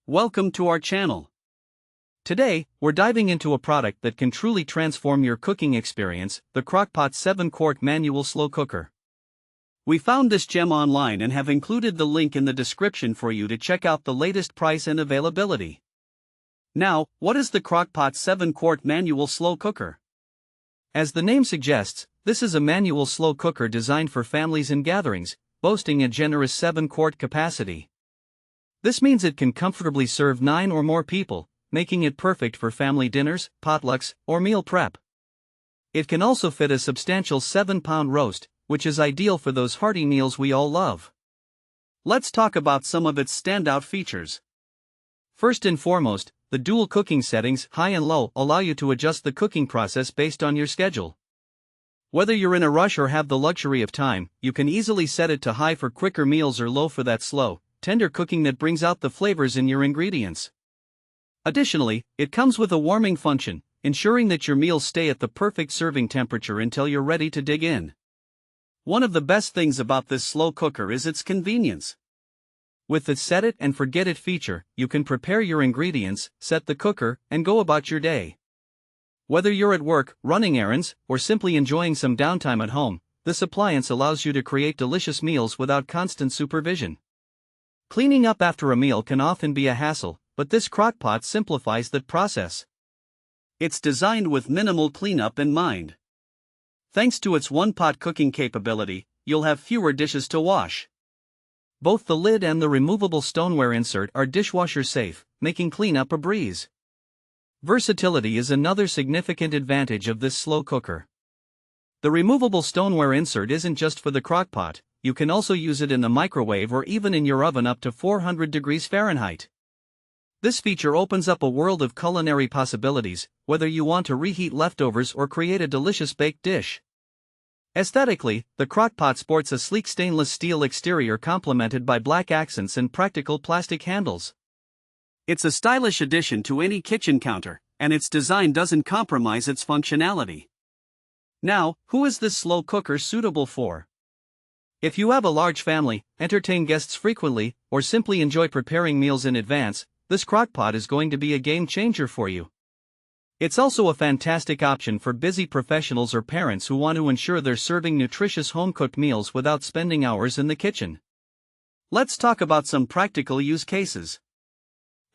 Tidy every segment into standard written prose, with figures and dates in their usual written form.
Welcome to our channel. Today, we're diving into a product that can truly transform your cooking experience, the Crock-Pot 7-Quart Manual Slow Cooker. We found this gem online and have included the link in the description for you to check out the latest price and availability. Now, what is the Crock-Pot 7-Quart Manual Slow Cooker? As the name suggests, this is a manual slow cooker designed for families and gatherings, boasting a generous 7-quart capacity. This means it can comfortably serve 9 or more people, making it perfect for family dinners, potlucks, or meal prep. It can also fit a substantial 7-pound roast, which is ideal for those hearty meals we all love. Let's talk about some of its standout features. First and foremost, the dual cooking settings, high and low, allow you to adjust the cooking process based on your schedule. Whether you're in a rush or have the luxury of time, you can easily set it to high for quicker meals or low for that slow, tender cooking that brings out the flavors in your ingredients. Additionally, it comes with a warming function, ensuring that your meals stay at the perfect serving temperature until you're ready to dig in. One of the best things about this slow cooker is its convenience. With the set it and forget it feature, you can prepare your ingredients, set the cooker, and go about your day. Whether you're at work, running errands, or simply enjoying some downtime at home, this appliance allows you to create delicious meals without constant supervision. Cleaning up after a meal can often be a hassle, but this crock-pot simplifies that process. It's designed with minimal cleanup in mind. Thanks to its one-pot cooking capability, you'll have fewer dishes to wash. Both the lid and the removable stoneware insert are dishwasher-safe, making cleanup a breeze. Versatility is another significant advantage of this slow cooker. The removable stoneware insert isn't just for the crock-pot. You can also use it in the microwave or even in your oven up to 400 degrees Fahrenheit. This feature opens up a world of culinary possibilities, whether you want to reheat leftovers or create a delicious baked dish. Aesthetically, the crock-pot sports a sleek stainless steel exterior complemented by black accents and practical plastic handles. It's a stylish addition to any kitchen counter, and its design doesn't compromise its functionality. Now, who is this slow cooker suitable for? If you have a large family, entertain guests frequently, or simply enjoy preparing meals in advance, this crock-pot is going to be a game changer for you. It's also a fantastic option for busy professionals or parents who want to ensure they're serving nutritious home-cooked meals without spending hours in the kitchen. Let's talk about some practical use cases.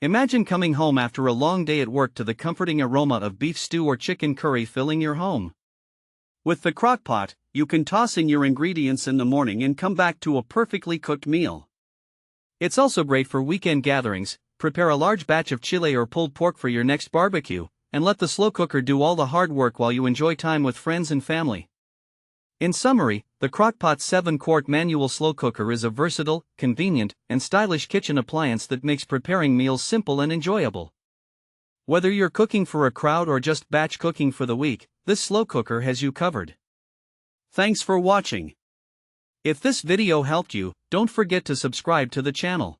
Imagine coming home after a long day at work to the comforting aroma of beef stew or chicken curry filling your home. With the crock-pot, you can toss in your ingredients in the morning and come back to a perfectly cooked meal. It's also great for weekend gatherings. Prepare a large batch of chile or pulled pork for your next barbecue, and let the slow cooker do all the hard work while you enjoy time with friends and family. In summary, the Crock-Pot 7-Quart Manual Slow Cooker is a versatile, convenient, and stylish kitchen appliance that makes preparing meals simple and enjoyable. Whether you're cooking for a crowd or just batch cooking for the week, this slow cooker has you covered. Thanks for watching. If this video helped you, don't forget to subscribe to the channel.